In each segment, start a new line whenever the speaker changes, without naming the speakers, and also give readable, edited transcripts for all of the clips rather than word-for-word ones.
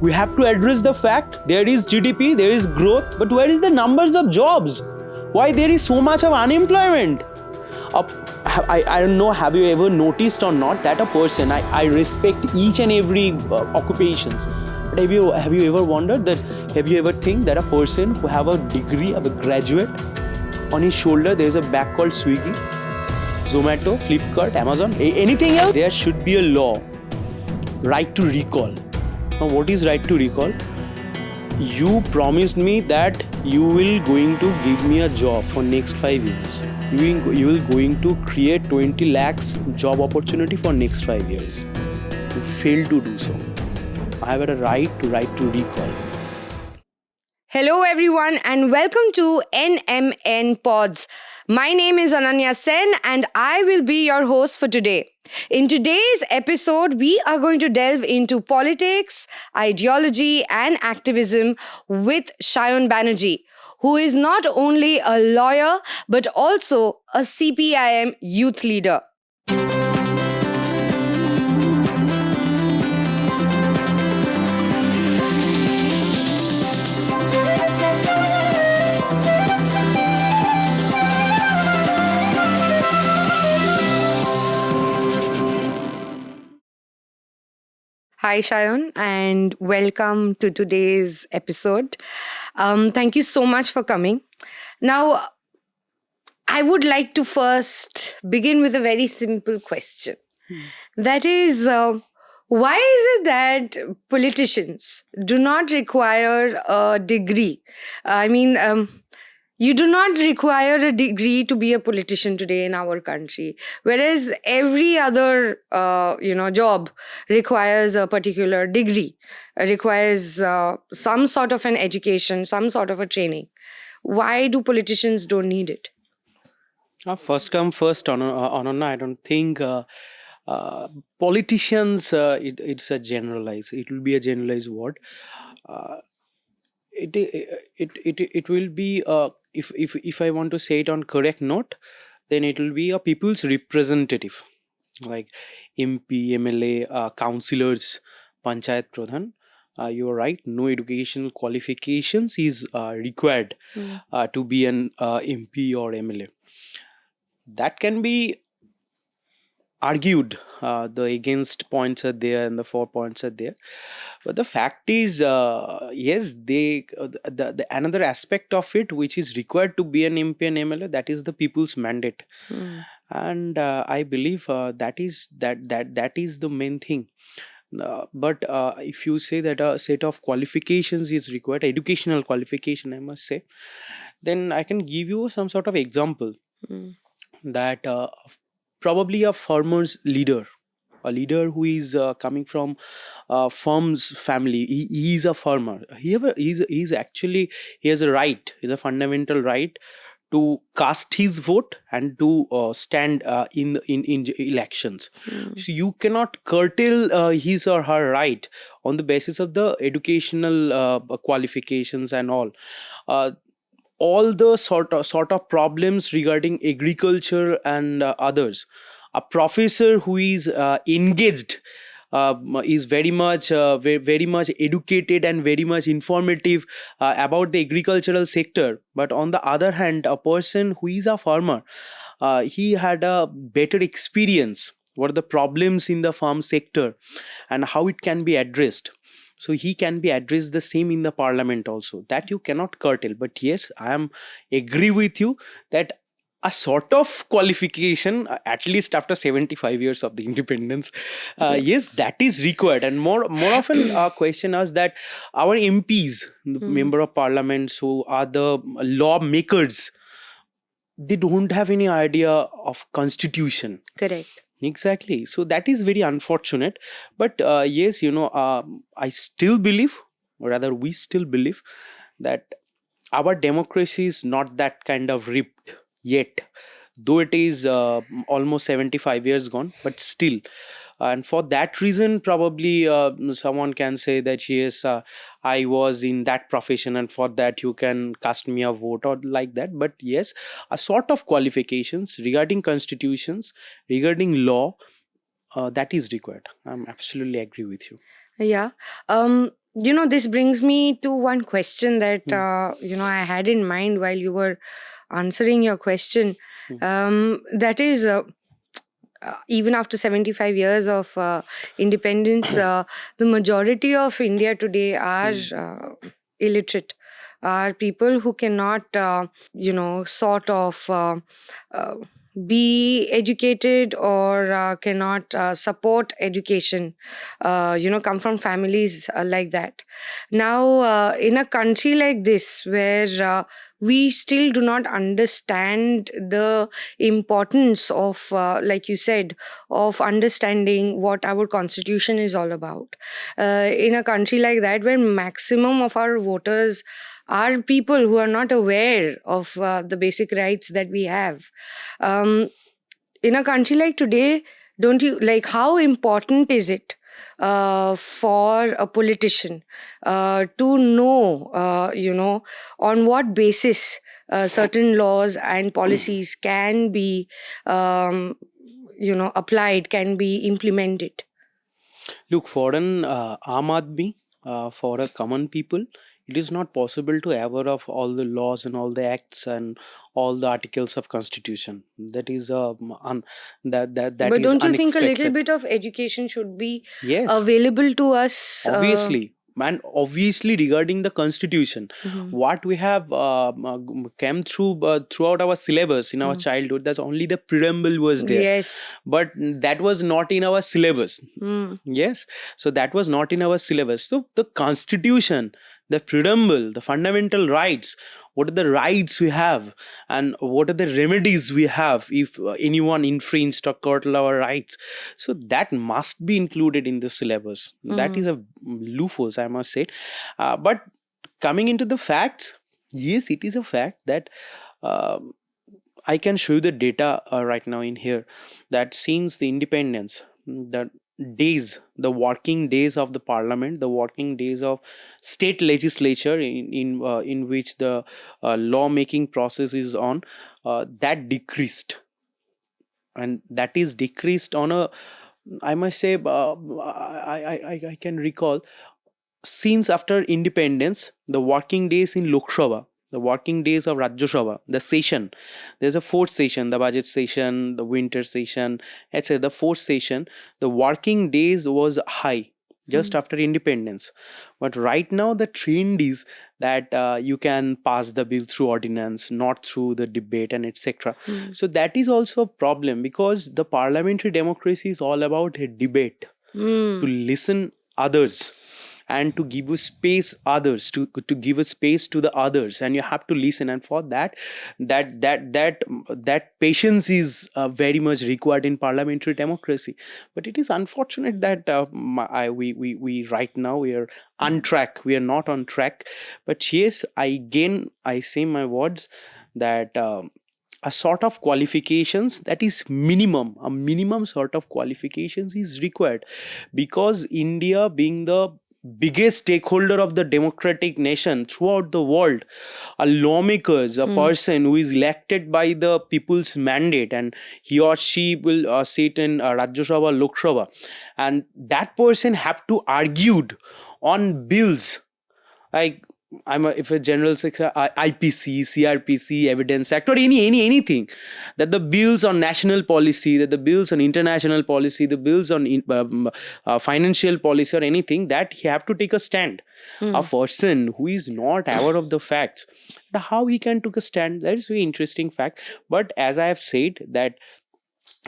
We have to address the fact there is GDP, there is growth, but where is the numbers of jobs? Why there is so much of unemployment? I don't know, have you ever noticed or not that a person, I respect each and every occupations, but have you ever wondered that, have you ever think that a person who have a degree, a graduate, on his shoulder there is a bag called Swiggy, Zomato, Flipkart, Amazon, anything else? There should be a law, right to recall. Now what is right to recall? You promised me that you will going to give me a job for next 5 years. You will going to create 20 lakhs job opportunity for next 5 years. You failed to do so. I have a right to recall.
Hello everyone and welcome to NMN Pods. My name is Ananya Sen and I will be your host for today. In today's episode, we are going to delve into politics, ideology and activism with Sayan Banerjee, who is not only a lawyer but also a CPIM youth leader. Hi, Sayan, and welcome to today's episode. Thank you so much for coming. Now, I would like to first begin with a very simple question. That is, why is it that politicians do not require a degree? You do not require a degree to be a politician today in our country, whereas every other job requires a particular degree, requires some sort of an education, some sort of a training. Why do politicians don't need it?
First come first, Ananya, I don't think politicians, it's a generalized, it will be a generalized word. It will be if I want to say it on correct note, then it will be a people's representative, like MP, MLA, councillors, Panchayat Pradhan. You are right, no educational qualifications is required to be an MP or MLA. That can be argued, the against points are there and the for points are there, but the fact is, yes, the another aspect of it which is required to be an MP and MLA, that is the people's mandate. And I believe that is the main thing. But if you say that a set of qualifications is required, educational qualification I must say, then I can give you some sort of example that probably a farmer's leader, a leader who is coming from farm's family. He is a farmer. He has a right, is a fundamental right to cast his vote and to stand in elections. So you cannot curtail his or her right on the basis of the educational qualifications and all. All the sort of problems regarding agriculture and others. A professor who is engaged is very much educated and very much informative about the agricultural sector. But on the other hand, a person who is a farmer, he had a better experience. What are the problems in the farm sector and how it can be addressed? So he can be addressed the same in the parliament also. That you cannot curtail. But yes, I am agree with you that a sort of qualification, at least after 75 years of the independence, yes, that is required. And more often question us that our MPs, the member of parliament, who are the lawmakers, they don't have any idea of constitution.
Correct.
Exactly. So that is very unfortunate. But yes, I still believe, or rather we still believe, that our democracy is not that kind of ripped yet. Though it is almost 75 years gone, but still. And for that reason, probably someone can say that, yes, I was in that profession and for that you can cast me a vote or like that. But yes, a sort of qualifications regarding constitutions, regarding law, that is required. I'm absolutely agree with you.
Yeah. This brings me to one question that,
Hmm.
I had in mind while you were answering your question.
Hmm.
That is, even after 75 years of independence, the majority of India today are
Hmm.
illiterate, are people who cannot, sort of uh, be educated or cannot support education, come from families like that. Now, in a country like this, where we still do not understand the importance of, like you said, of understanding what our constitution is all about, in a country like that where maximum of our voters are people who are not aware of the basic rights that we have, um, in a country like today, don't you like, how important is it for a politician to know, on what basis certain laws and policies can be, applied, can be implemented?
Look, for an Aam Aadmi, for a common people, it is not possible to aware of all the laws and all the acts and all the articles of constitution. That is that
But
is
don't you think a little
unexpected.
bit of education should be
Yes,
available to us?
obviously. And obviously, regarding the constitution,
Mhm,
what we have came through throughout our syllabus in our
mhm.
childhood, that's only the preamble was there,
Yes.
but that was not in our syllabus.
Mm.
Yes, so that was not in our syllabus. So the constitution, the preamble, the fundamental rights, what are the rights we have, and what are the remedies we have if anyone infringed or curtail our rights. So that must be included in the syllabus. That is
Mm.
a loophole, I must say. But coming into the facts, yes, it is a fact that. um I can show you the data right now in here, that since the independence, the the working days of the parliament, the working days of state legislature in which the law making process is on, that decreased, and that is decreased on a, I must say, I can recall, since after independence, the working days in Lok Sabha, the working days of Rajya Sabha, the session, there's a fourth session, the budget session, the winter session, etc. The fourth session, the working days was high just
Mm.
after independence. But right now, the trend is that you can pass the bill through ordinance, not through the debate and etc.
Mm.
So that is also a problem, because the parliamentary democracy is all about a debate, to
Mm.
listen others, and to give a space others, to give a space to the others, and you have to listen. And for that, that patience is very much required in parliamentary democracy. But it is unfortunate that we right now we are on track, we are not on track. But yes, I say my words that a sort of qualifications, that is minimum, a minimum sort of qualifications is required, because India being the biggest stakeholder of the democratic nation throughout the world, a lawmakers, a
Mm.
person who is elected by the people's mandate, and he or she will sit in Rajya Sabha, Lok Sabha, and that person have to argued on bills like, if a general sector, IPC, CRPC, Evidence Act, or anything, that the bills on national policy, that the bills on international policy, the bills on financial policy or anything, that he have to take a stand. A
Mm.
person who is not aware of the facts, how he can take a stand? That is very interesting fact. But as I have said, that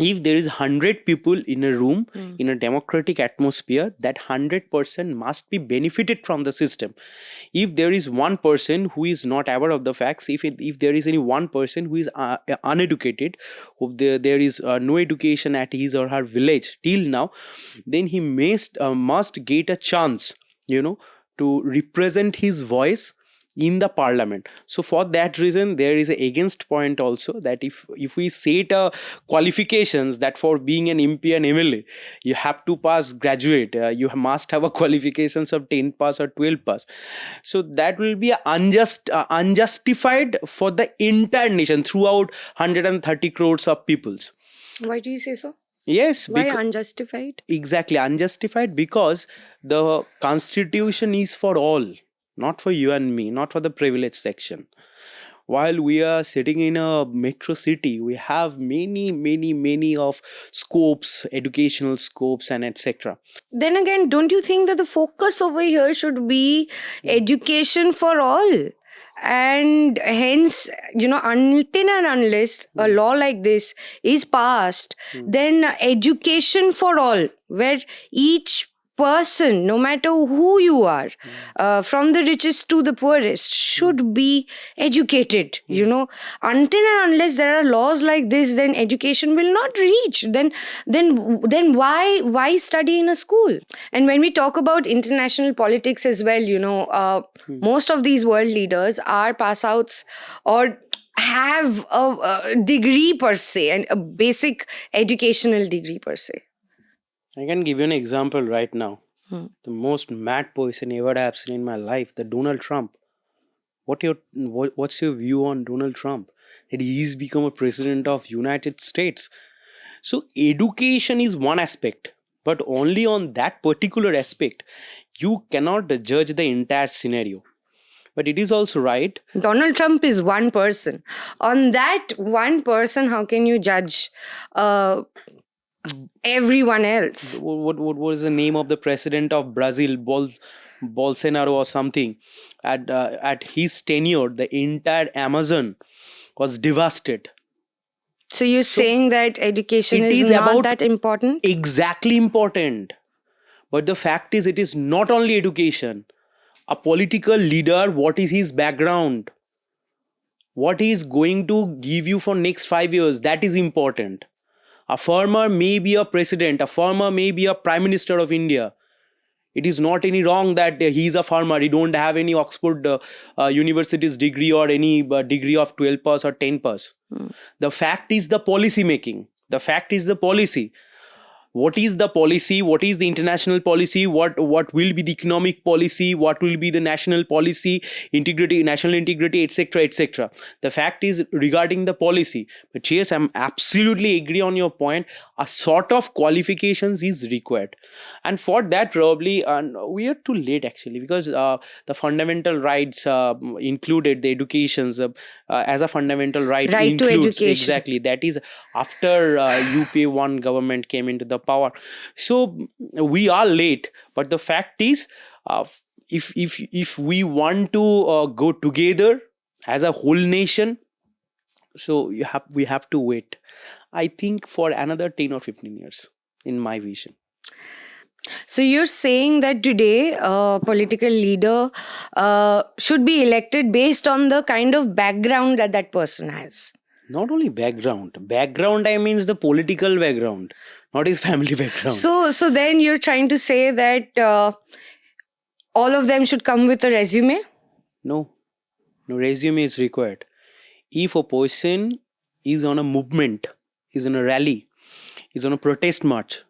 if there is 100 people in a room,
Mm.
in a democratic atmosphere, that 100% must be benefited from the system. If there is one person who is not aware of the facts, if there is any one person who is uneducated, who there is no education at his or her village till now, then he must get a chance, you know to represent his voice in the parliament. So for that reason, there is a against point also, that if we set qualifications that for being an MP and MLA, you have to pass graduate, you must have a qualifications of 10 pass or 12 pass. So that will be unjustified for the entire nation throughout 130 crores of peoples.
Why do you say so?
Yes,
Why unjustified?
exactly, unjustified, because the constitution is for all, not for you and me, not for the privileged section. While we are sitting in a metro city, we have many of scopes, educational scopes, and etc.
Then again, don't you think that the focus over here should be education for all? And hence, until and unless a law like this is passed, then education for all, where each person, no matter who you are, from the richest to the poorest, should be educated. Until and unless there are laws like this, then education will not reach. Then why study in a school? And when we talk about international politics as well, most of these world leaders are pass outs or have a degree per se, and a basic educational degree per se.
I can give you an example right now. The most mad person ever I have seen in my life, the Donald Trump. What's your view on Donald Trump? That he's become a president of United States. So education is one aspect, but only on that particular aspect. You cannot judge the entire scenario. But it is also right.
Donald Trump is one person. On that one person, how can you judge everyone else?
What was the name of the president of Brazil, Bolsonaro or something? At his tenure, the entire Amazon was devastated.
So you're saying that education is not that important?
Exactly important. But the fact is, it is not only education. A political leader, what is his background? What he is going to give you for next 5 years, that is important. A farmer may be a president, a farmer may be a prime minister of India. It is not any wrong that he is a farmer. He don't have any Oxford University's degree or any degree of 12 pass or 10 pass. The fact is the policy making. The fact is the policy. What is the policy? What is the international policy? What will be the economic policy? What will be the national policy, integrity, national integrity, etc., etc. The fact is regarding the policy. But yes, I'm absolutely agree on your point. A sort of qualifications is required, and for that probably we are too late actually, because the fundamental rights included the educations as a fundamental right
to education.
Exactly, that is after UPA 1 government came into the power. So we are late, but the fact is if we want to go together as a whole nation, so we have to wait, I think, for another 10 or 15 years in my vision.
So you're saying that today a political leader should be elected based on the kind of background that that person has?
Not only background, I means the political background, not his family background.
So then you're trying to say that all of them should come with a resume?
No resume is required. If a person is on a movement, is on a rally, is on a protest march,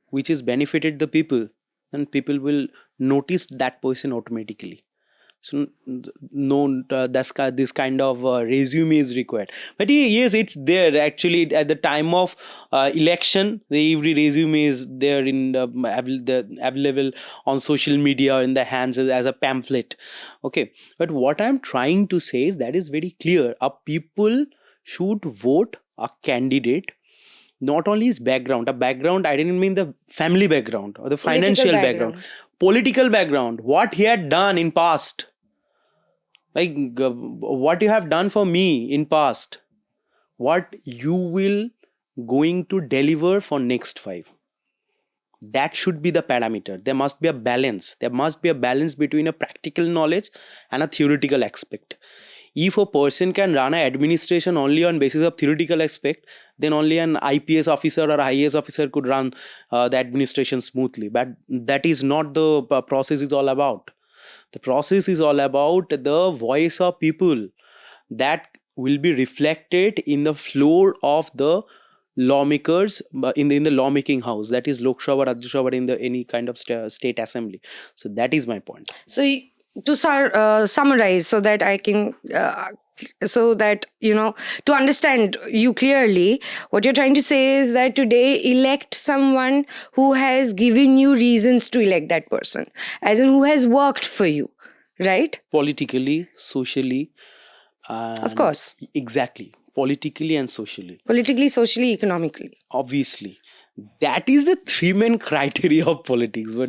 which is benefited the people, then people will notice that person automatically. So this kind of resume is required. But yes, it's there actually at the time of election. Every resume is there in available on social media in the hands as a pamphlet. Okay, but what I'm trying to say is that is very clear. People should vote a candidate. Not only his background, I didn't mean the family background or the financial background. Political background, what he had done in past, like what you have done for me in past, what you will going to deliver for next 5. That should be the parameter. There must be a balance. There must be a balance between a practical knowledge and a theoretical aspect. If a person can run an administration only on basis of theoretical aspect, then only an IPS officer or IAS officer could run the administration smoothly. But that is not the process is all about. The process is all about the voice of people that will be reflected in the floor of the lawmakers in the lawmaking house, that is Lok Sabha, Rajya Sabha, in the any kind of state assembly. So that is my point.
So to summarize, so that I can so that, to understand you clearly, what you're trying to say is that today elect someone who has given you reasons to elect that person, as in who has worked for you, right?
Politically, socially,
Of
and
course.
exactly, politically and socially.
Politically, socially, economically.
Obviously, that is the three main criteria of politics, but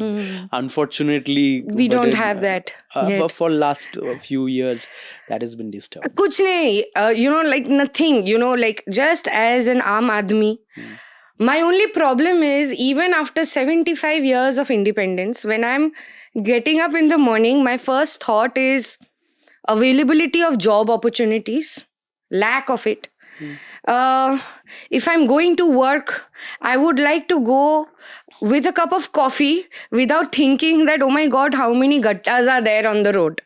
unfortunately
We don't have that
but
yet.
for last few years that has been disturbed.
Kuch nahi, like nothing, like just as an Aam Aadmi. My only problem is, even after 75 years of independence, when I'm getting up in the morning, my first thought is availability of job opportunities, lack of it. If I'm going to work, I would like to go with a cup of coffee without thinking that, oh my God, how many gattas are there on the road?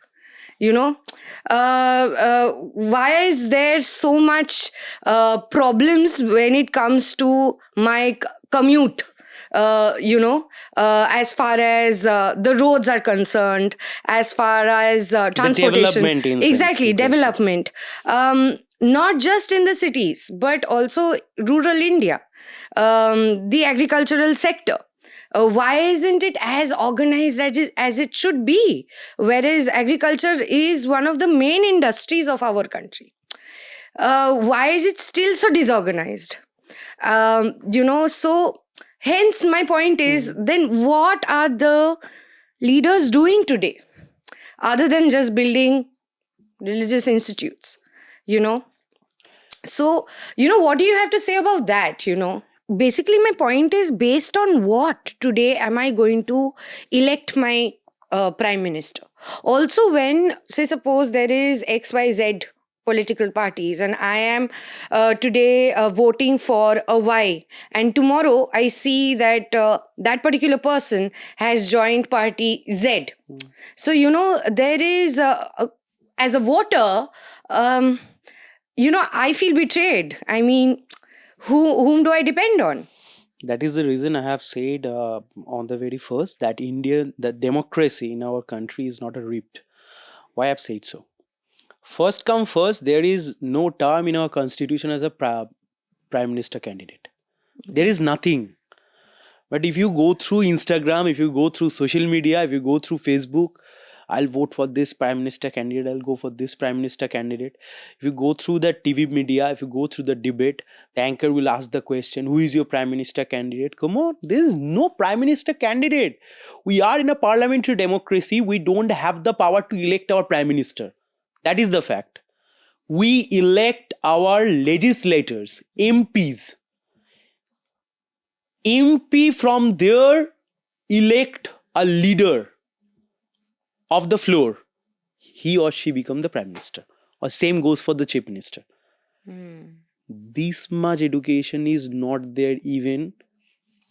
Why is there so much problems when it comes to my commute? As far as the roads are concerned, as far as transportation,
development in sense,
exactly,
exactly.
development. Not just in the cities, but also rural India, the agricultural sector. Why isn't it as organized as it should be? Whereas agriculture is one of the main industries of our country. Why is it still so disorganized? So hence my point is, then what are the leaders doing today other than just building religious institutes? So, what do you have to say about that? Basically, my point is, based on what today am I going to elect my prime minister? Also, when, say, suppose there is XYZ political parties and I am today voting for a Y, and tomorrow I see that that particular person has joined party Z. So, there is, as a voter, I feel betrayed. I mean, whom do I depend on?
That is the reason I have said on the very first that the democracy in our country is not a ripped. Why I have said so? First come first, there is no term in our constitution as a prime minister candidate. There is nothing. But if you go through Instagram, if you go through social media, if you go through Facebook, I'll vote for this prime minister candidate, I'll go for this prime minister candidate. If you go through the TV media, if you go through the debate, the anchor will ask the question, who is your prime minister candidate? Come on, there is no prime minister candidate. We are in a parliamentary democracy. We don't have the power to elect our prime minister. That is the fact. We elect our legislators, MPs. MP from there elect a leader of the floor. He or she become the prime minister. Or same goes for the chief minister. This much education is not there even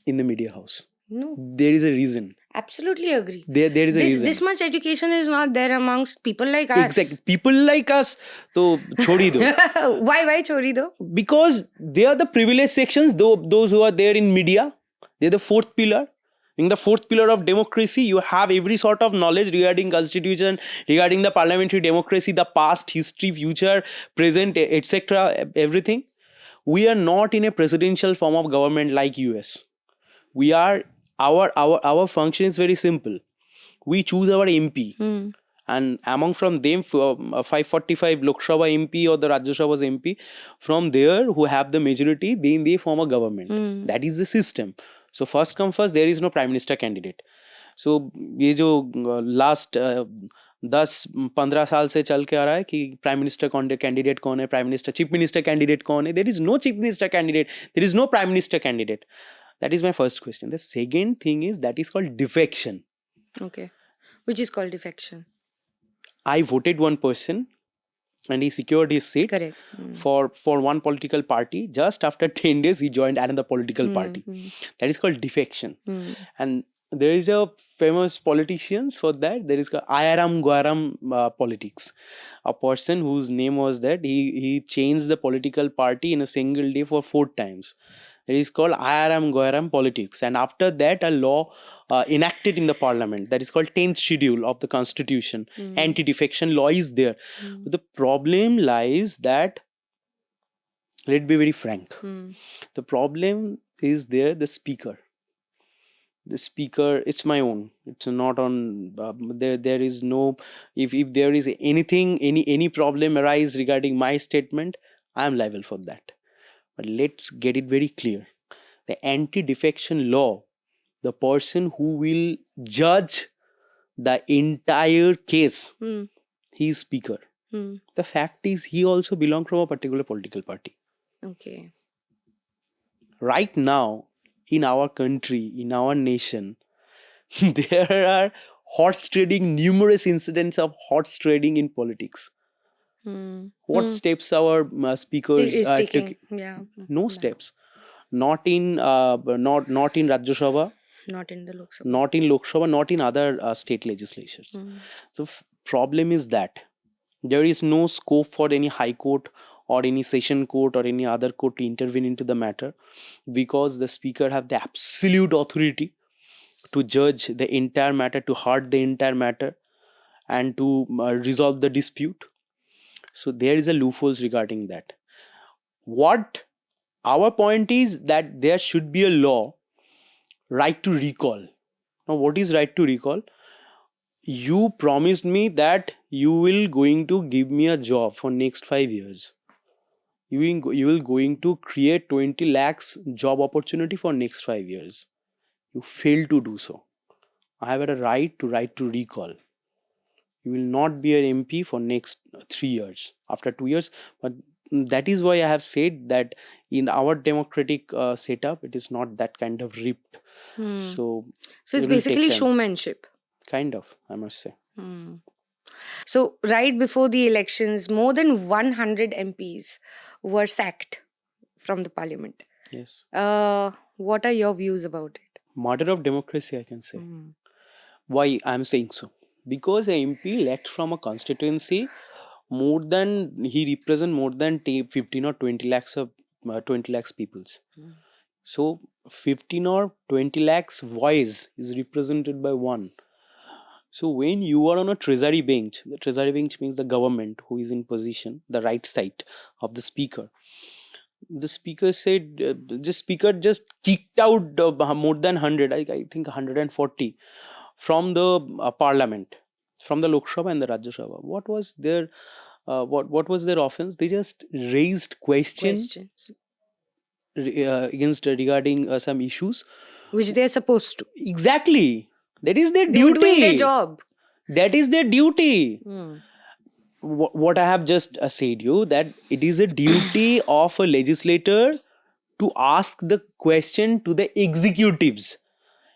in the media house.
No.
There is a reason.
Absolutely agree.
There is a reason.
This much education is not there amongst people like us.
Exactly. People like us, to chhodi do.
Why chori do?
Because they are the privileged sections, those who are there in media. They're the fourth pillar. In the fourth pillar of democracy, you have every sort of knowledge regarding constitution, regarding the parliamentary democracy, the past, history, future, present, etc. Everything. We are not in a presidential form of government like US. We are our function is very simple. We choose our MP, and among from them 545 Lok Sabha MP or the Rajya Sabha's MP, from there who have the majority, then they form a government. That is the system. So first come first, there is no prime minister candidate. So ये जो last 10-15 साल से चल के आ रहा है कि prime minister candidate कौन है, prime minister chief minister candidate कौन है, there is no chief minister candidate, there is no prime minister candidate. That is my first question. The second thing is that is called defection.
Okay. Which is called defection.
I voted one person and he secured his seat.
Correct.
For one political party. Just after 10 days, he joined another political party. That is called defection. And there is a famous politicians for that. There is Ayaram Guaram politics. A person whose name was that he changed the political party in a single day for 4 times. That is called IRM Goyaram politics. And after that, a law enacted in the parliament that is called 10th schedule of the constitution. Anti-Defection law is there. But the problem lies that, let's be very frank, the problem is there, the speaker. The speaker, it's my own. It's not on. There is no. If there is anything, any problem arise regarding my statement, I am liable for that. But let's get it very clear. The anti-defection law, the person who will judge the entire case, he is speaker. The fact is, he also belongs from a particular political party.
Okay.
Right now, in our country, in our nation, there are horse trading, numerous incidents of horse trading in politics. What steps our speakers
is
took?
taking? Yeah.
No steps. Not in not in Rajya Sabha,
Not in the Lok Sabha.
not in Lok Sabha, not in other state legislatures. So problem is that there is no scope for any high court or any session court or any other court to intervene into the matter, because the speaker have the absolute authority to judge the entire matter, to heard the entire matter, and to resolve the dispute. So there is a loopholes regarding that. What our point is that there should be a law, right to recall. Now, what is right to recall? You promised me that you will going to give me a job for next 5 years. You will going to create 20 lakhs job opportunity for next 5 years. You failed to do so. I have a right to recall. You will not be an MP for next 3 years, after 2 years. But that is why I have said that in our democratic setup, it is not that kind of ripped. So
it's basically showmanship.
Kind of, I must say.
So right before the elections, more than 100 MPs were sacked from the parliament.
Yes.
What are your views about it?
Murder of democracy, I can say. Why I am saying so? Because an MP elect from a constituency, he represent more than 15 or 20 lakhs of 20 lakhs peoples. So 15 or 20 lakhs voice is represented by one. So when you are on a treasury bench, the treasury bench means the government who is in position, the right side of the speaker. The speaker said, the speaker just kicked out more than 100, I think 140 from the parliament, from the Lok Sabha and the Rajya Sabha. What was their what was their offense? They just raised questions. Against regarding some issues
which they are supposed to.
Exactly. That is their duty.
They were doing their job.
That is their duty. What I have just said you, that it is a duty of a legislator to ask the question to the executives,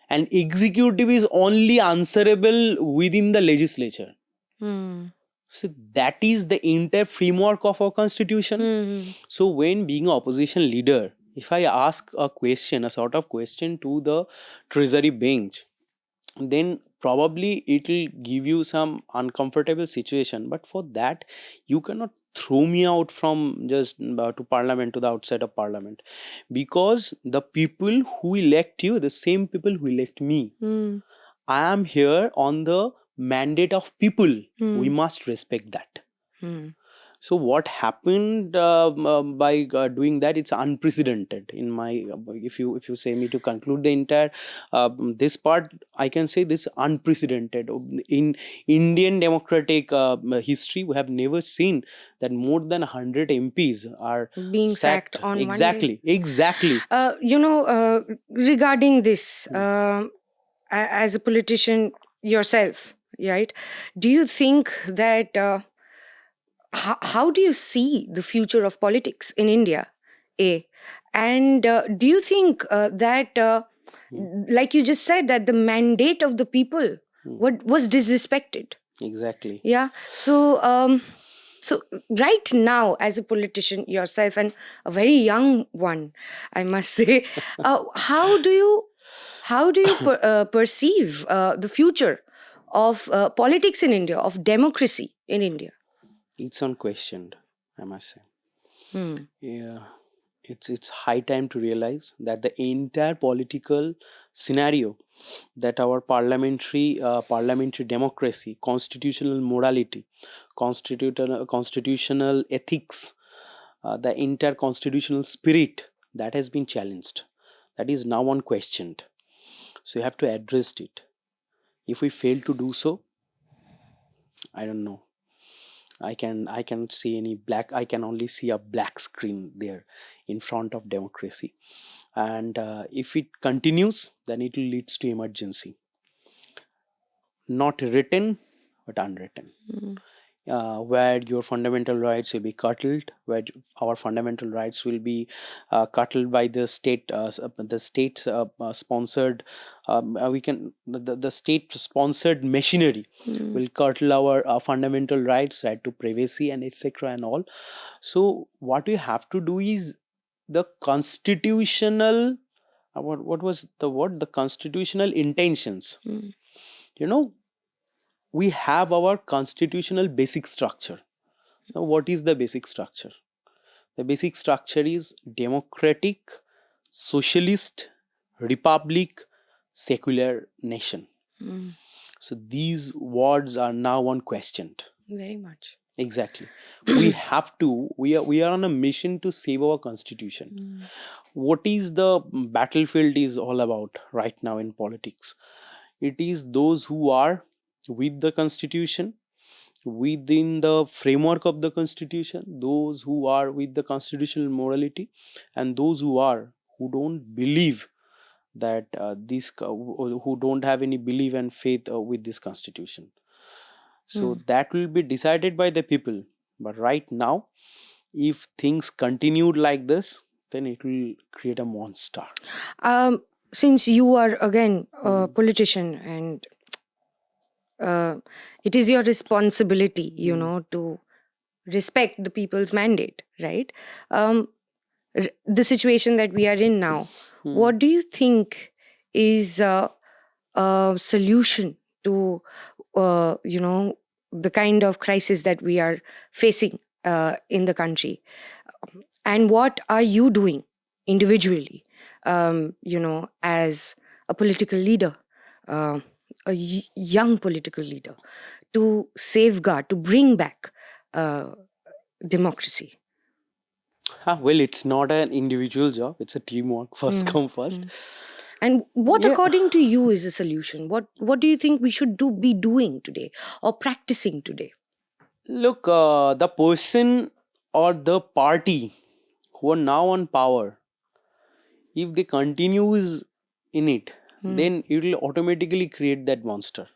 and executive is only answerable within the legislature. So that is the entire framework of our constitution. So when being an opposition leader, if I ask a question, a sort of question to the treasury bench, then probably it will give you some uncomfortable situation. But for that, you cannot throw me out from just to parliament, to the outside of parliament, because the people who elect you, the same people who elect me, I am here on the mandate of people. We must respect that. So what happened by doing that, it's unprecedented in my if you say me to conclude the entire this part, I can say this unprecedented in Indian democratic history. We have never seen that more than 100 MPs are
being sacked on
exactly
regarding this, as a politician yourself, right, do you think that how do you see the future of politics in India? And do you think that, like you just said, that the mandate of the people was disrespected?
Exactly.
Yeah. So, so right now, as a politician yourself, and a very young one, I must say, how do you perceive the future of politics in India, of democracy in India?
It's unquestioned, I must say. Yeah. it's high time to realize that the entire political scenario, that our parliamentary democracy, constitutional morality, constitutional ethics, the entire constitutional spirit, that has been challenged, that is now unquestioned. So you have to address it. If we fail to do so, I don't know, I can't see any black, I can only see a black screen there in front of democracy. And if it continues, then it will leads to emergency, not written but unwritten. Where your fundamental rights will be curtailed, where our fundamental rights will be curtailed by the state sponsored, the state sponsored machinery will curtail our fundamental rights, right to privacy and etc. and all. So what we have to do is the constitutional, what was the word, the constitutional intentions. You know, we have our constitutional basic structure. Now, what is the basic structure? The basic structure is democratic, socialist, republic, secular nation. So these words are now unquestioned.
Very much.
Exactly. We have to, we are on a mission to save our constitution. What is the battlefield is all about right now in politics? It is those who are with the constitution, within the framework of the constitution, those who are with the constitutional morality, and those who don't believe that who don't have any belief and faith with this constitution. So that will be decided by the people. But right now, if things continued like this, then it will create a monster.
Since you are again a politician, and it is your responsibility, to respect the people's mandate, right? The situation that we are in now, what do you think is a solution to the kind of crisis that we are facing in the country? And what are you doing individually, as a political leader, young political leader, to safeguard, to bring back democracy?
Well, it's not an individual job, it's a teamwork, first come first.
And what, according to you, is the solution? What do you think we should be doing today or practicing today?
Look, the person or the party who are now on power, if they continues in it, then it will automatically create that monster.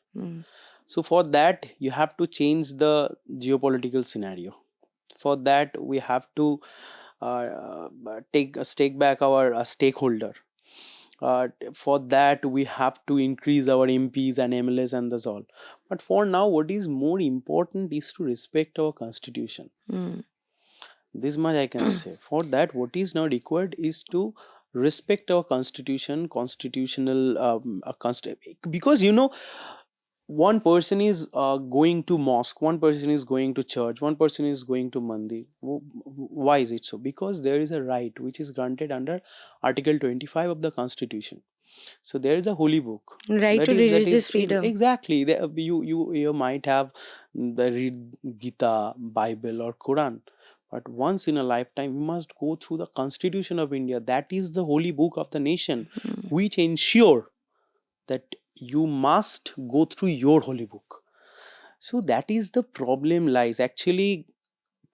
So for that, you have to change the geopolitical scenario. For that, we have to take back our stakeholder. For that, we have to increase our MPs and MLAs and that's all. But for now, what is more important is to respect our constitution. This much I can say. For that, what is now required is to respect our constitution, because one person is going to mosque, one person is going to church, one person is going to mandir. Why is it so? Because there is a right which is granted under Article 25 of the Constitution. So there is a holy book.
Right to religious freedom.
Exactly. You might have read Gita, Bible or Quran. But once in a lifetime, you must go through the Constitution of India. That is the holy book of the nation, which ensure that you must go through your holy book. So that is the problem lies. Actually,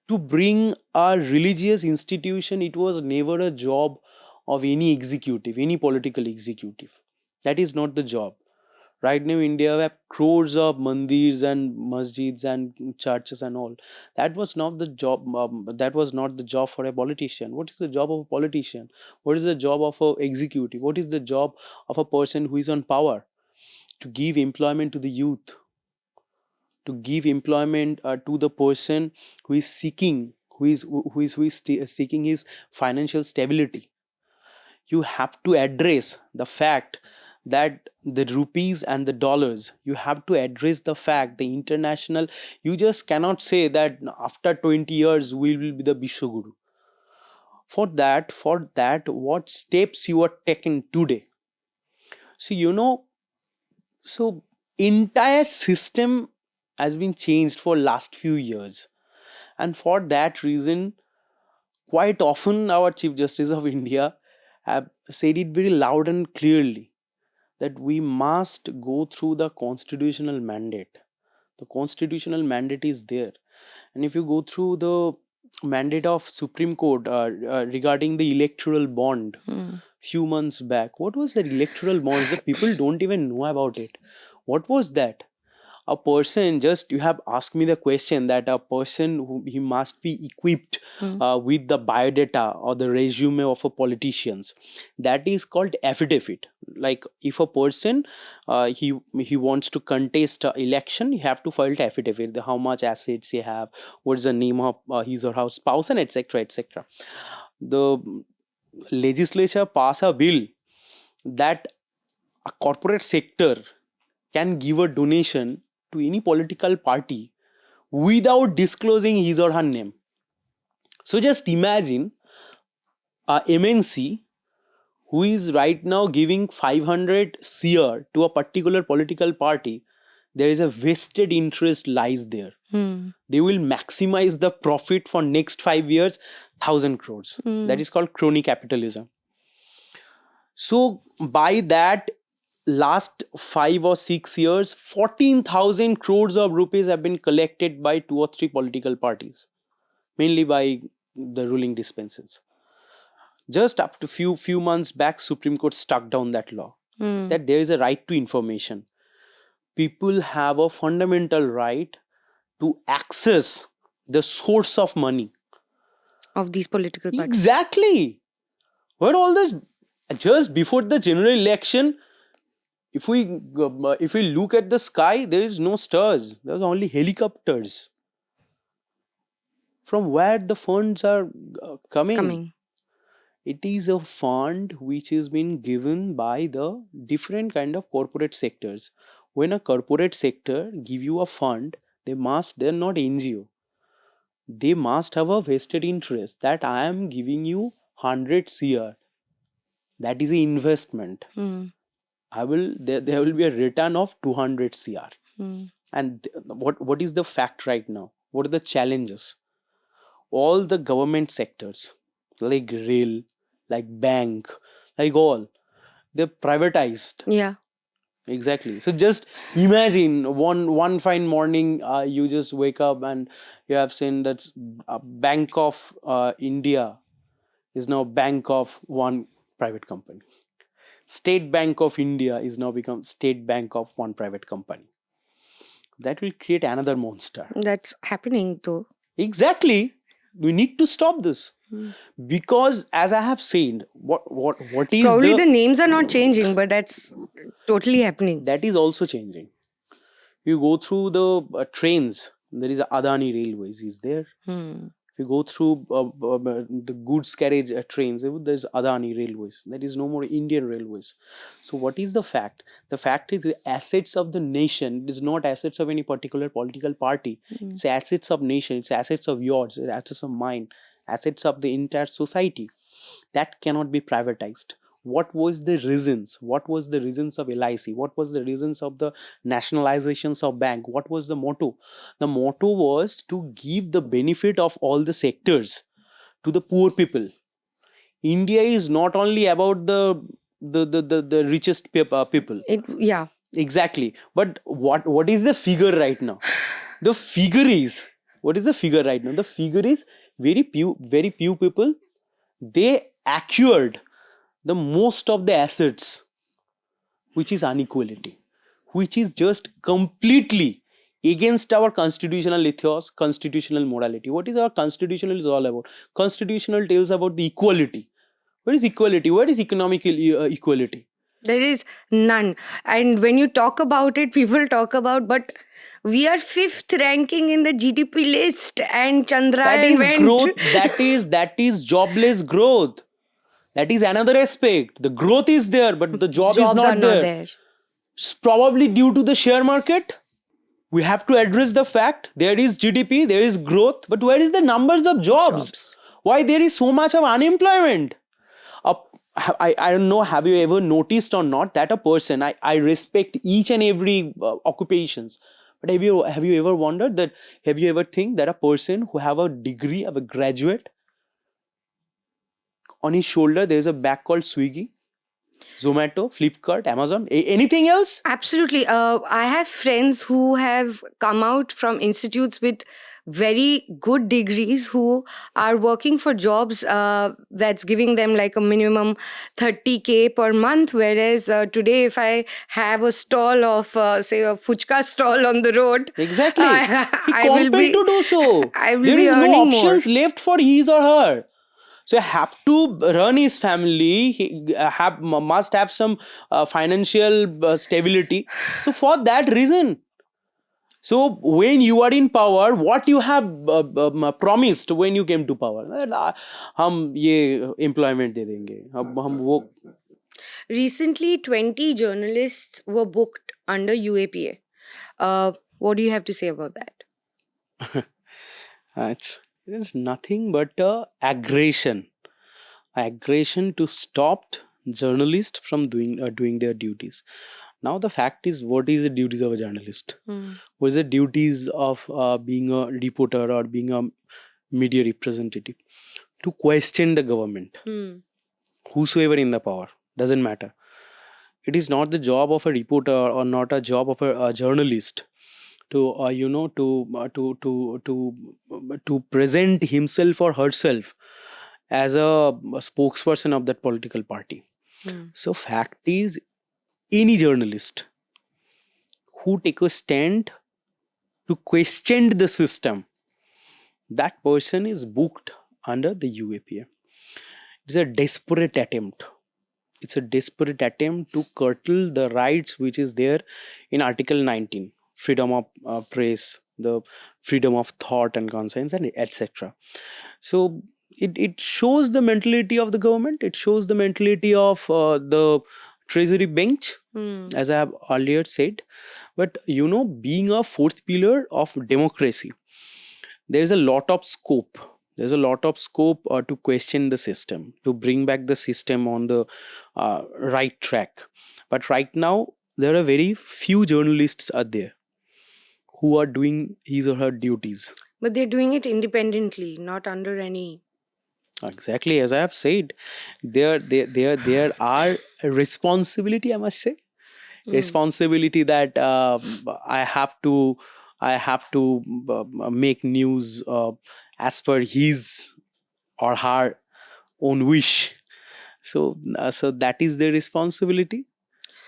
to bring a religious institution, it was never a job of any executive, any political executive. That is not the job. Right now, India have crores of mandirs and masjids and churches and all. That was not the job. That was not the job for a politician. What is the job of a politician? What is the job of an executive? What is the job of a person who is on power? To give employment to the youth, to give employment to the person who is seeking, seeking his financial stability. You have to address the fact that the rupees and the dollars, you have to address the fact, the international, you just cannot say that after 20 years we will be the Vishwaguru. For that, what steps you are taking today? So so entire system has been changed for last few years, and for that reason, quite often our Chief Justice of India have said it very loud and clearly that we must go through the constitutional mandate. The constitutional mandate is there, and if you go through the mandate of Supreme Court regarding the electoral bond few months back, what was that electoral bonds? The people don't even know about it. What was that? A person, just you have asked me the question that a person who he must be equipped with the biodata or the resume of a politicians, that is called affidavit. Like if a person he wants to contest a election, you have to file the affidavit, how much assets he have, what's the name of his or her spouse, and etc etc. The legislature pass a bill that a corporate sector can give a donation to any political party without disclosing his or her name. So just imagine a MNC who is right now giving 500 CR to a particular political party. There is a vested interest lies there. They will maximize the profit for next 5 years, 1,000 crores. That is called crony capitalism. So by that, last 5 or 6 years, 14,000 crores of rupees have been collected by 2 or 3 political parties, mainly by the ruling dispensaries. Just up to few months back, Supreme Court struck down that law that there is a right to information. People have a fundamental right to access the source of money
of these political parties.
Exactly. Where all this, just before the general election, if we look at the sky, there is no stars. There's only helicopters. From where the funds are coming? It is a fund which has been given by the different kind of corporate sectors. When a corporate sector give you a fund, they're not NGO. They must have a vested interest that I am giving you 100 CR. That is an investment. There will be a return of 200 CR. And what is the fact right now? What are the challenges? All the government sectors, like rail, like bank, like all, they're privatized.
Yeah.
Exactly. So just imagine one fine morning, you just wake up and you have seen that Bank of India is now Bank of one private company. State Bank of India is now become State Bank of one private company. That will create another monster.
That's happening though.
Exactly. We need to stop this. Because as I have said, what is
probably the names are not changing, but that's totally happening.
That is also changing. You go through the trains, there is Adani Railways is there. If you go through the goods carriage trains, there's Adani Railways. There is no more Indian Railways. So what is the fact? The fact is the assets of the nation. It is not assets of any particular political party. It's assets of nation. It's assets of yours. It's assets of mine. Assets of the entire society. That cannot be privatized. What was the reasons? What was the reasons of LIC? What was the reasons of the nationalizations of bank? What was the motto? The motto was to give the benefit of all the sectors to the poor people. India is not only about the richest people.
Yeah.
Exactly. But what is the figure right now? The figure is, what is the figure right now? The figure is very few people, they acquired the most of the assets, which is inequality, which is just completely against our constitutional ethos, constitutional morality. What is our constitutional is all about? Constitutional tells about the equality. Where is equality? Where is economic equality?
There is none. And when you talk about it, people talk about, but we are 5th ranking in the GDP list, and Chandrayaan
that is
went.
Growth. that is jobless growth. That is another aspect. The growth is there, but the jobs is not there. It's probably due to the share market. We have to address the fact there is GDP, there is growth, but where is the numbers of jobs? Why there is so much of unemployment? uh, I don't know, have you ever noticed or not that a person, I respect each and every occupations, but have you ever wondered that, have you ever think that a person who have a degree, of a graduate, on his shoulder there's a bag called Swiggy, Zomato, Flipkart, Amazon, anything else?
Absolutely. I have friends who have come out from institutes with very good degrees who are working for jobs that's giving them like a minimum 30K per month. Whereas today, if I have a stall of, say, a fuchka stall on the road,
Exactly. He
I will
compelled
be
to do so.
I will
There
be
is no
earning more.
options left for his or her. So have to run his family. He must have some financial stability. So for that reason. So when you are in power, what you have promised when you came to power? हम ये employment दे देंगे. अब हम वो.
Recently, 20 journalists were booked under UAPA. What do you have to say about that?
It is nothing but aggression to stop journalists from doing their duties. Now the fact is, what is the duties of a journalist? What is the duties of being a reporter or being a media representative? To question the government, whosoever in the power, doesn't matter. It is not the job of a reporter or not a job of a journalist to to present himself or herself as a spokesperson of that political party. So fact is, any journalist who take a stand to question the system, that person is booked under the UAPA. It's a desperate attempt. It's a desperate attempt to curtail the rights which is there in Article 19, freedom of press, the freedom of thought and conscience, and etc. So it shows the mentality of the government. It shows the mentality of the treasury bench, as I have earlier said. But being a fourth pillar of democracy, there is a lot of scope. There's a lot of scope to question the system, to bring back the system on the right track. But right now, there are very few journalists out there who are doing his or her duties.
But they're doing it independently, not under any.
Exactly, as I have said, there are a responsibility, I must say, responsibility that I have to make news as per his or her own wish. So that is the responsibility.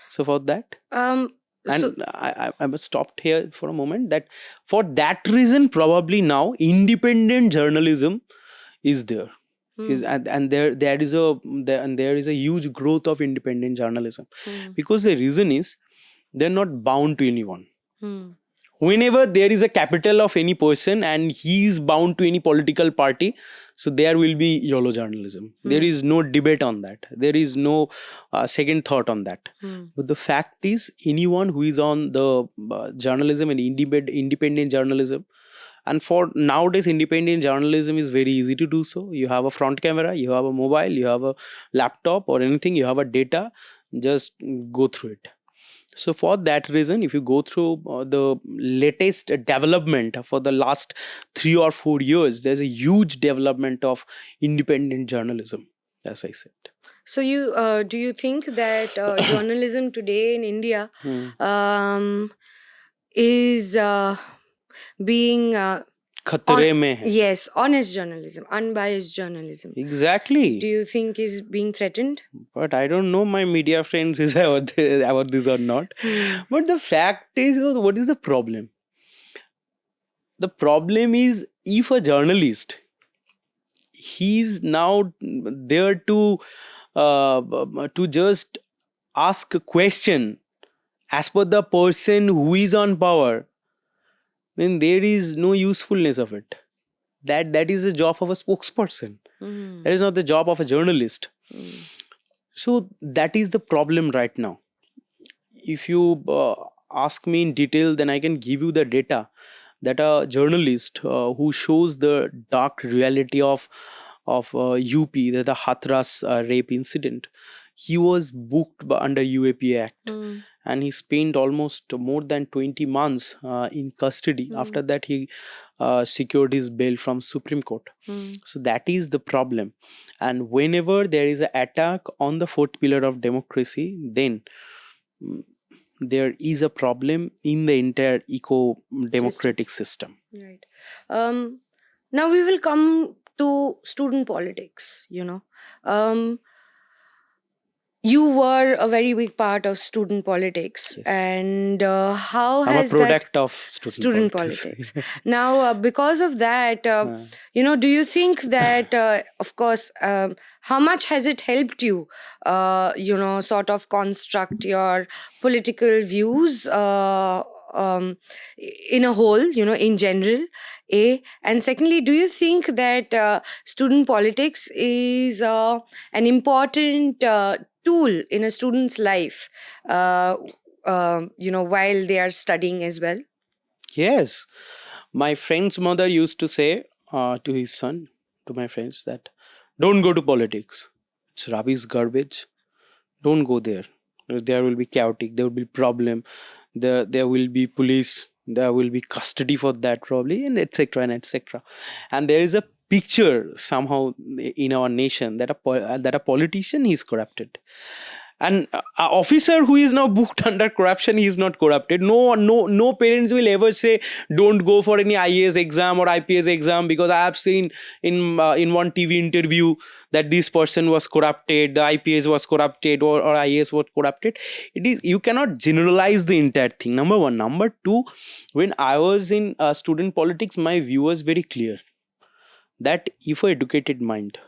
So for that, and I must stop here for a moment. That for that reason, probably now independent journalism is there. And there is a huge growth of independent journalism, because the reason is they're not bound to anyone. Whenever there is a capital of any person and he is bound to any political party, so there will be YOLO journalism. There is no debate on that. There is no second thought on that. But the fact is, anyone who is on the journalism and independent journalism, and for nowadays independent journalism is very easy to do so. You have a front camera, you have a mobile, you have a laptop or anything, you have a data, just go through it. So for that reason, if you go through the latest development for the last 3 or 4 years, there's a huge development of independent journalism, as I said.
So do you think that journalism today in India is being
खतरे में है?
Yes, honest journalism, unbiased journalism.
Exactly.
Do you think is being threatened?
But I don't know my media friends is about this or not. But the fact is, what is the problem? The problem is, if a journalist, he's now there to just ask a question as per the person who is on power, then there is no usefulness of it. That is the job of a spokesperson. That is not the job of a journalist. So that is the problem right now. If you ask me in detail, then I can give you the data that a journalist who shows the dark reality of of UP, the Hathras rape incident. He was booked under UAP Act, and he spent almost more than 20 months in custody. After that, he secured his bail from Supreme Court. So that is the problem. And whenever there is an attack on the fourth pillar of democracy, then there is a problem in the entire eco-democratic system.
Right. Now we will come to student politics, you were a very big part of student politics.
Yes.
And how
I'm
has
a product
that
of student politics.
Now, because of that, do you think that, of course, how much has it helped you, sort of construct your political views in a whole, in general? And secondly, do you think that student politics is an important tool in a student's life, while they are studying as well?
Yes. My friend's mother used to say to his son, to my friends, that don't go to politics. It's rubbish, garbage. Don't go there. There will be chaotic. There will be problem. There will be police. There will be custody for that probably, and etc. and etc. And there is a picture somehow in our nation that a politician is corrupted. And an officer who is now booked under corruption, he is not corrupted. No parents will ever say don't go for any IAS exam or IPS exam, because I have seen in one TV interview that this person was corrupted, the IPS was corrupted, or IAS was corrupted. You cannot generalize the entire thing. Number one. Number two, when I was in student politics, my view was very clear that if a educated mind,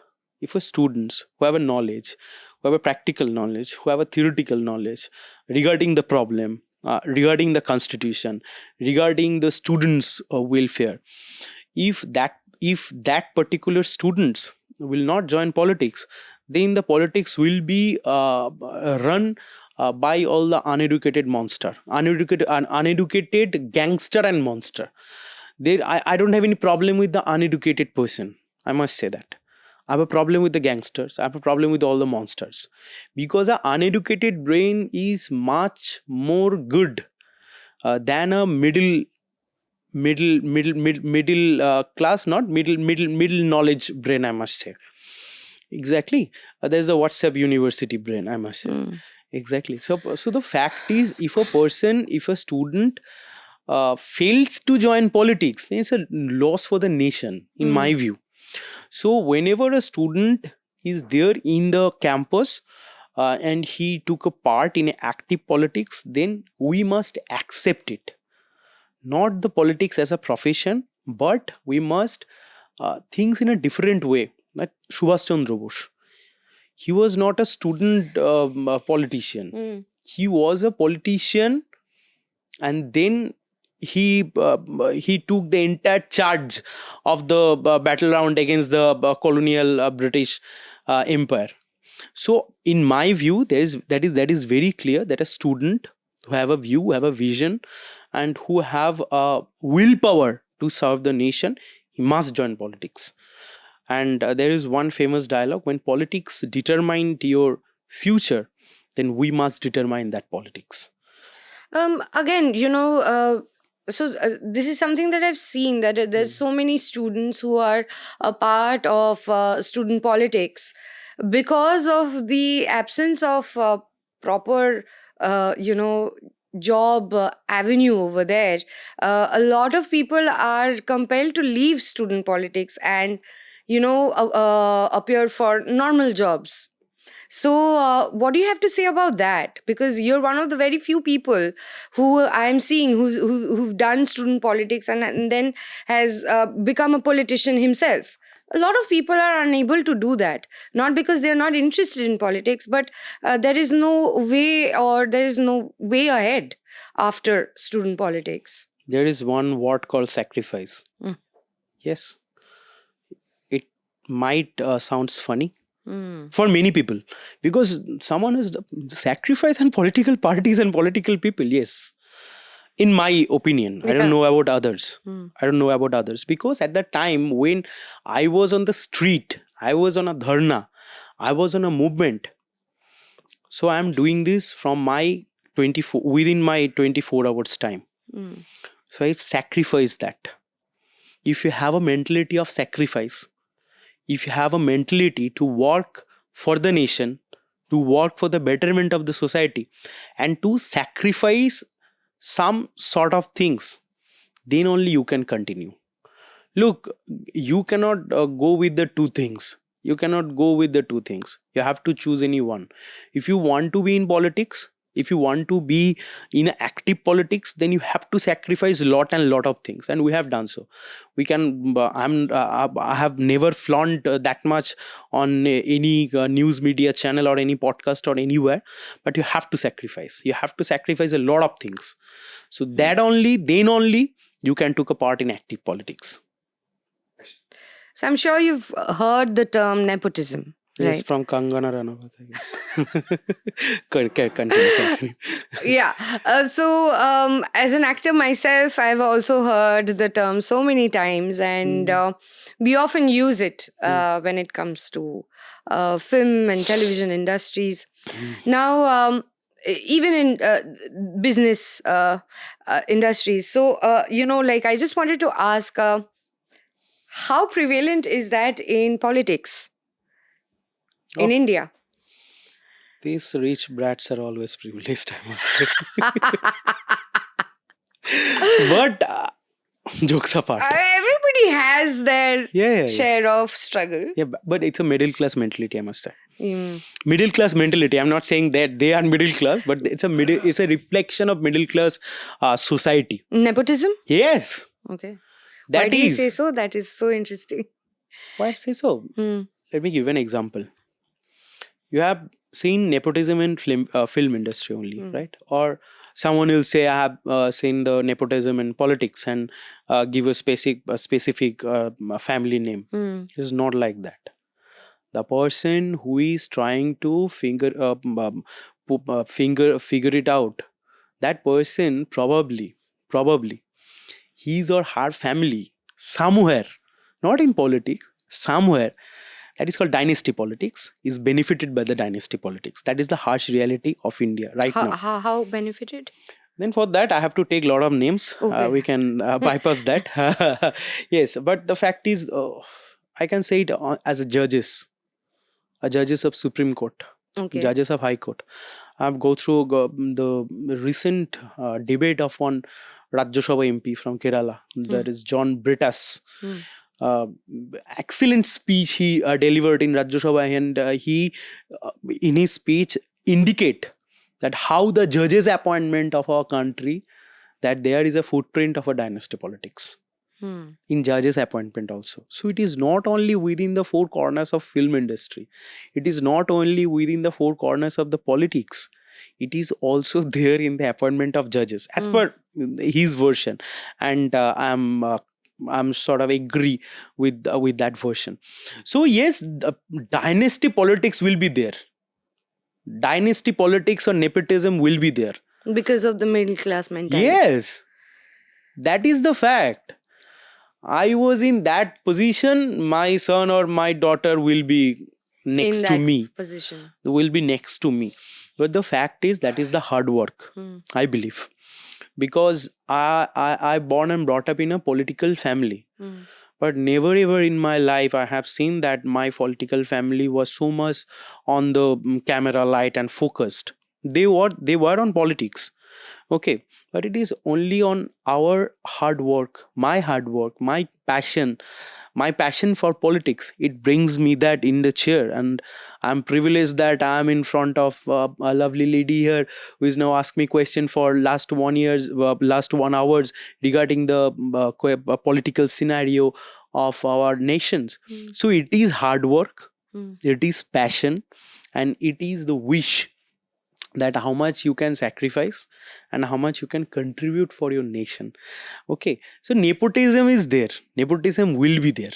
if a students who have a knowledge, who have a practical knowledge, who have a theoretical knowledge regarding the problem, regarding the constitution, regarding the students' welfare, if that particular students will not join politics, then the politics will be run by all the uneducated gangster and monster. I don't have any problem with the uneducated person. I must say that. I have a problem with the gangsters. I have a problem with all the monsters, because an uneducated brain is much more good than a middle class, not middle knowledge brain, I must say. Exactly. There's a WhatsApp university brain, I must say. Exactly. So the fact is, if a student fails to join politics, then it's a loss for the nation, in my view. So whenever a student is there in the campus and he took a part in active politics, then we must accept it. Not the politics as a profession, but we must things in a different way. Like Subhash Chandra Bose, he was not a student politician. He was a politician, and then he took the entire charge of the battle round against the colonial British Empire. So in my view, that is very clear that a student who have a view, who have a vision, and who have a willpower to serve the nation, he must join politics. And there is one famous dialogue: when politics determined your future, then we must determine that politics.
Again, so this is something that I've seen, that there's so many students who are a part of student politics because of the absence of proper, job avenue over there. A lot of people are compelled to leave student politics and, appear for normal jobs. So what do you have to say about that? Because you're one of the very few people who I'm seeing who've done student politics and then has become a politician himself. A lot of people are unable to do that, not because they're not interested in politics, but there is no way, or there is no way ahead after student politics.
There is one word called sacrifice. Yes. It might sounds funny for many people, because someone is the sacrifice and political parties and political people. Yes, in my opinion. I don't know about others. I don't know about others, because at that time when I was on the street, I was on a dharna, I was on a movement. So I'm doing this from my 24 within my 24 hours time.
Mm.
So I've sacrificed that. If you have a mentality of sacrifice, if you have a mentality to work for the nation, to work for the betterment of the society, and to sacrifice some sort of things, then only you can continue. Look, you cannot go with the two things. You cannot go with the two things. You have to choose any one. If you want to be in politics, if you want to be in active politics, then you have to sacrifice a lot and lot of things, and we have done so. We can. I have never flaunt that much on any news media channel or any podcast or anywhere, but you have to sacrifice. You have to sacrifice a lot of things. So that only, then only, you can take a part in active politics.
So I'm sure you've heard the term nepotism,
Yes,
right?
from Kangana Ranaut, I guess. Continue.
Yeah. So as an actor myself, I've also heard the term so many times, and we often use it when it comes to film and television industries. Now, even in business industries. So, like I just wanted to ask, how prevalent is that in politics in
Oh.
India?
These rich brats are always privileged, I must say. But jokes apart.
Everybody has their
Yeah.
share of struggle.
Yeah, but it's a middle class mentality, I must say.
Mm.
Middle class mentality. I'm not saying that they are middle class, but it's a reflection of middle class society.
Nepotism?
Yes.
Okay.
That
Why do you
is.
say so? That is so interesting.
Why I say so?
Mm.
Let me give an example. You have seen nepotism in film industry only, right? Or someone will say, I have seen the nepotism in politics, and give a specific family name.
Mm.
It's not like that. The person who is trying to figure it out, that person probably his or her family somewhere, not in politics, somewhere, that is called dynasty politics, is benefited by the dynasty politics. That is the harsh reality of India right now.
How benefited?
Then for that, I have to take a lot of names.
Okay.
We can bypass that. Yes, but the fact is, I can say it as a judges of Supreme Court,
Okay.
judges of High Court. I've go through the recent debate of one Rajya Sabha MP from Kerala. That is John Britas. Excellent speech he delivered in Rajya Sabha, and he in his speech indicate that how the judges appointment of our country, that there is a footprint of a dynasty politics in judges appointment also. So it is not only within the four corners of film industry, it is not only within the four corners of the politics, it is also there in the appointment of judges as per his version. And I'm sort of agree with that version. So yes, the dynasty politics will be there. Dynasty politics or nepotism will be there
Because of the middle class mentality.
Yes, that is the fact. I was in that position, my son or my daughter will be next
in
to
that
me,
position.
will be next to me. But the fact is, that is the hard work, I believe. Because I born and brought up in a political family. But never ever in my life I have seen that my political family was so much on the camera light and focused. They were on politics. Okay, but it is only on our hard work, my passion for politics. It brings me that in the chair, and I'm privileged that I'm in front of a lovely lady here who is now asking me question for last 1 hours regarding the political scenario of our nations. So it is hard work, it is passion, and it is the wish that how much you can sacrifice and how much you can contribute for your nation. Okay, so nepotism is there, nepotism will be there.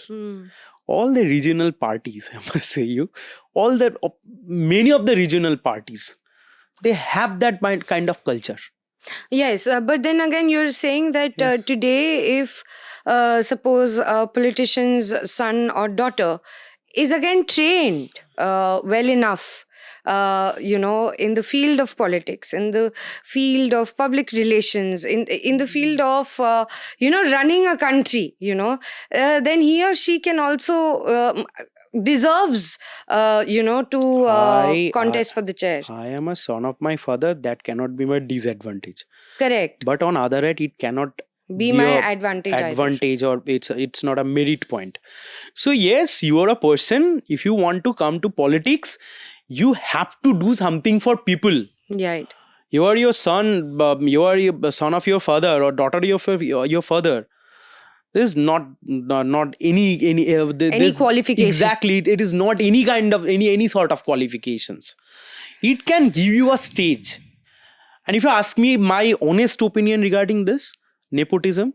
All the regional parties, I must say you, many of the regional parties, they have that kind of culture.
Yes, but then again, you're saying that
Yes.
today, if suppose a politician's son or daughter is again trained well enough, in the field of politics, in the field of public relations, in the field of running a country, then he or she can also deserves to
I,
contest for the chair.
I am a son of my father. That cannot be my disadvantage.
Correct.
But on other hand, it cannot
Be my advantage either.
advantage, or it's not a merit point. So yes, you are a person. If you want to come to politics, you have to do something for people.
Right.
You are your son. You are your son of your father or daughter of your father. There's not any
Any qualification.
Exactly, it is not any kind of any sort of qualifications. It can give you a stage. And if you ask me my honest opinion regarding this, nepotism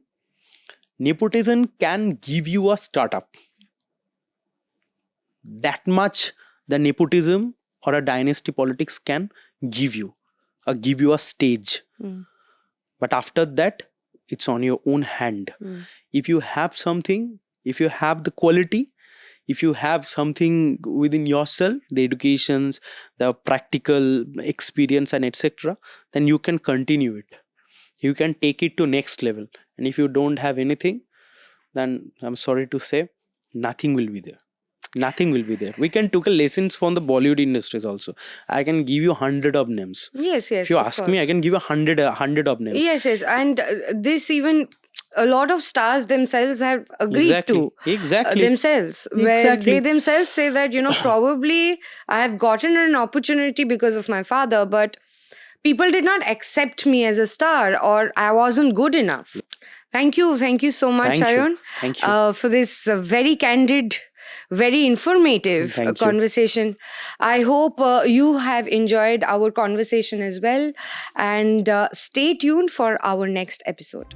can give you a startup. That much the nepotism or a dynasty politics can give you a stage. But after that, it's on your own hand. If you have something, if you have the quality, if you have something within yourself, the educations, the practical experience and etc., then you can continue it. You can take it to next level. And if you don't have anything, then I'm sorry to say, nothing will be there. Nothing will be there. We can take lessons from the Bollywood industries also. I can give you 100 of names.
Yes.
If you ask me, I can give you 100 of names.
Yes. And this even a lot of stars themselves have agreed to themselves, where they themselves say that, probably I have gotten an opportunity because of my father, but people did not accept me as a star, or I wasn't good enough. Thank you so much, Sayan, for this very candid, very informative conversation. I hope you have enjoyed our conversation as well, and stay tuned for our next episode.